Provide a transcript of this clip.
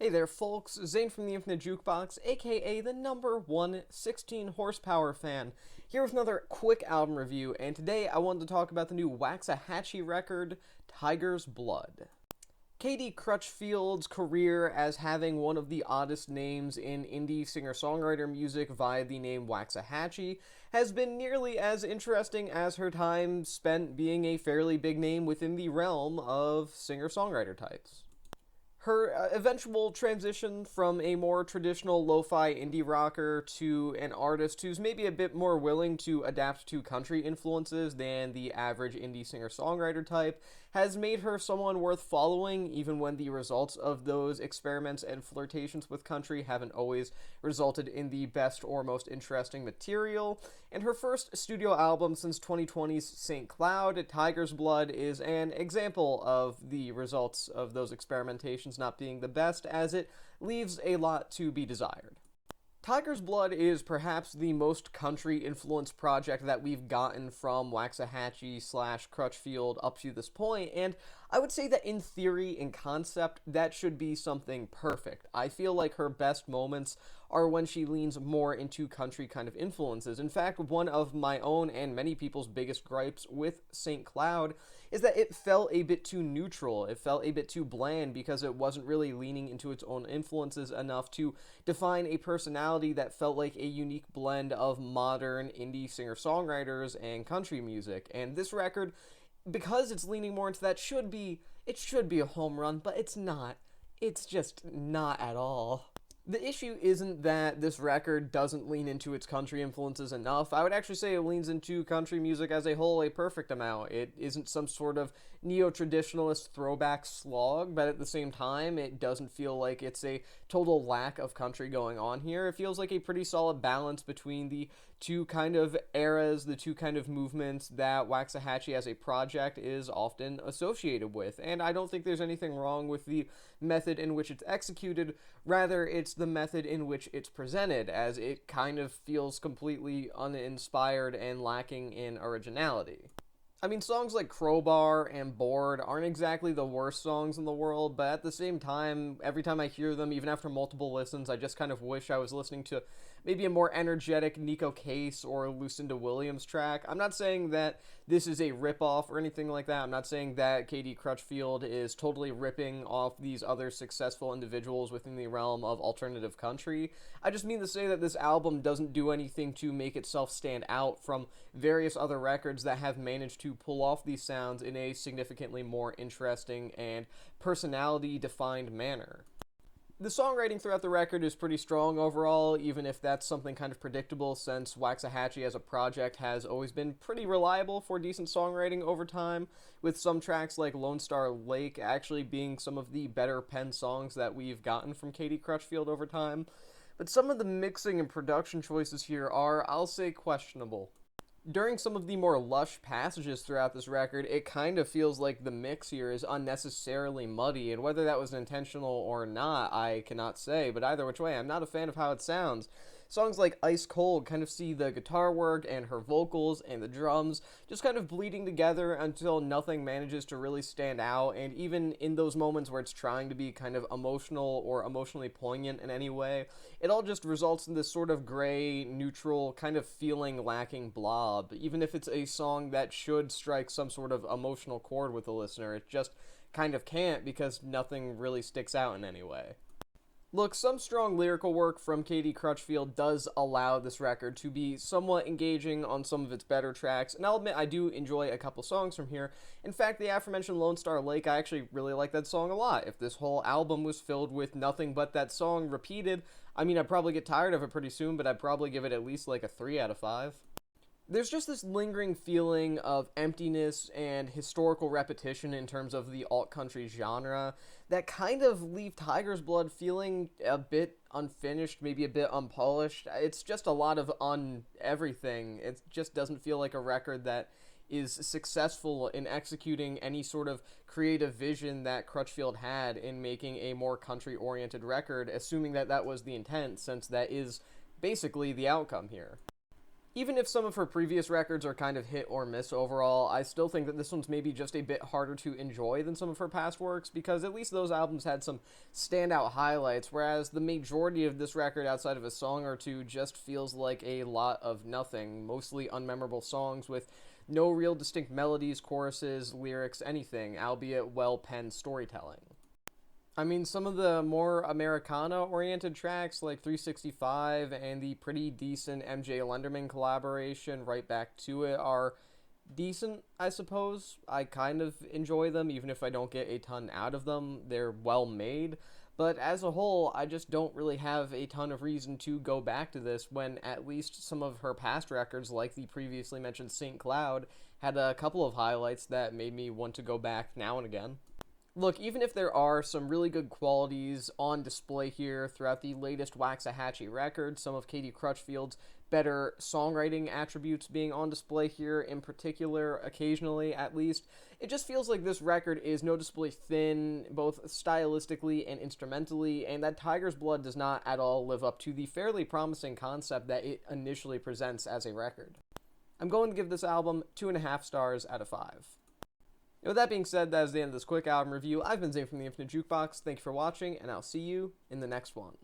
Hey there, folks. Zane from the Infinite Jukebox, aka the number one 16 horsepower fan, here with another quick album review, and today I wanted to talk about the new Waxahatchee record, Tiger's Blood. Katie Crutchfield's career as having one of the oddest names in indie singer-songwriter music via the name Waxahatchee has been nearly as interesting as her time spent being a fairly big name within the realm of singer-songwriter types. Her eventual transition from a more traditional lo-fi indie rocker to an artist who's maybe a bit more willing to adapt to country influences than the average indie singer-songwriter type has made her someone worth following, even when the results of those experiments and flirtations with country haven't always resulted in the best or most interesting material. And her first studio album since 2020's St. Cloud, Tiger's Blood, is an example of the results of those experimentations not being the best, as it leaves a lot to be desired. Tiger's Blood is perhaps the most country-influenced project that we've gotten from Waxahatchee / Crutchfield up to this point, and I would say that in theory, in concept, that should be something perfect. I feel like her best moments are when she leans more into country kind of influences. In fact, one of my own and many people's biggest gripes with St. Cloud is that it felt a bit too neutral. It felt a bit too bland because it wasn't really leaning into its own influences enough to define a personality that felt like a unique blend of modern indie singer-songwriters and country music. And this record, because it's leaning more into that, it should be a home run, but it's not. It's just not at all. The issue isn't that this record doesn't lean into its country influences enough. I would actually say it leans into country music as a whole a perfect amount. It isn't some sort of neo-traditionalist throwback slog, but at the same time, it doesn't feel like it's a total lack of country going on here. It feels like a pretty solid balance between the two kind of eras, the two kind of movements that Waxahatchee as a project is often associated with. And I don't think there's anything wrong with the method in which it's executed. Rather, it's the method in which it's presented, as it kind of feels completely uninspired and lacking in originality. I mean, songs like Crowbar and Bored aren't exactly the worst songs in the world, but at the same time, every time I hear them, even after multiple listens, I just kind of wish I was listening to maybe a more energetic Nico Case or Lucinda Williams track. I'm not saying that this is a ripoff or anything like that. I'm not saying that Katie Crutchfield is totally ripping off these other successful individuals within the realm of alternative country. I just mean to say that this album doesn't do anything to make itself stand out from various other records that have managed to pull off these sounds in a significantly more interesting and personality-defined manner. The songwriting throughout the record is pretty strong overall, even if that's something kind of predictable since Waxahatchee as a project has always been pretty reliable for decent songwriting over time, with some tracks like Lone Star Lake actually being some of the better penned songs that we've gotten from Katie Crutchfield over time. But some of the mixing and production choices here are, I'll say, questionable. During some of the more lush passages throughout this record, it kind of feels like the mix here is unnecessarily muddy, and whether that was intentional or not, I cannot say, but either which way, I'm not a fan of how it sounds. Songs like Ice Cold kind of see the guitar work and her vocals and the drums just kind of bleeding together until nothing manages to really stand out, and even in those moments where it's trying to be kind of emotional or emotionally poignant in any way, it all just results in this sort of gray, neutral, kind of feeling lacking blob. Even if it's a song that should strike some sort of emotional chord with the listener, it just kind of can't because nothing really sticks out in any way. Look, some strong lyrical work from Katie Crutchfield does allow this record to be somewhat engaging on some of its better tracks, and I'll admit I do enjoy a couple songs from here. In fact, the aforementioned Lone Star Lake, I actually really like that song a lot. If this whole album was filled with nothing but that song repeated, I mean, I'd probably get tired of it pretty soon, but I'd probably give it at least like a 3 out of 5. There's just this lingering feeling of emptiness and historical repetition in terms of the alt-country genre that kind of leave Tiger's Blood feeling a bit unfinished, maybe a bit unpolished. It's just a lot of everything. It just doesn't feel like a record that is successful in executing any sort of creative vision that Crutchfield had in making a more country-oriented record, assuming that that was the intent, since that is basically the outcome here. Even if some of her previous records are kind of hit or miss overall, I still think that this one's maybe just a bit harder to enjoy than some of her past works, because at least those albums had some standout highlights, whereas the majority of this record, outside of a song or two, just feels like a lot of nothing, mostly unmemorable songs with no real distinct melodies, choruses, lyrics, anything, albeit well-penned storytelling. I mean, some of the more Americana-oriented tracks, like 365 and the pretty decent MJ Lenderman collaboration, Right Back to It, are decent, I suppose. I kind of enjoy them, even if I don't get a ton out of them. They're well made. But as a whole, I just don't really have a ton of reason to go back to this when at least some of her past records, like the previously mentioned St. Cloud, had a couple of highlights that made me want to go back now and again. Look, even if there are some really good qualities on display here throughout the latest Waxahatchee record, some of Katie Crutchfield's better songwriting attributes being on display here in particular, occasionally at least, it just feels like this record is noticeably thin, both stylistically and instrumentally, and that Tiger's Blood does not at all live up to the fairly promising concept that it initially presents as a record. I'm going to give this album 2.5 stars out of 5. With that being said, that is the end of this quick album review. I've been Zane from the Infinite Jukebox. Thank you for watching, and I'll see you in the next one.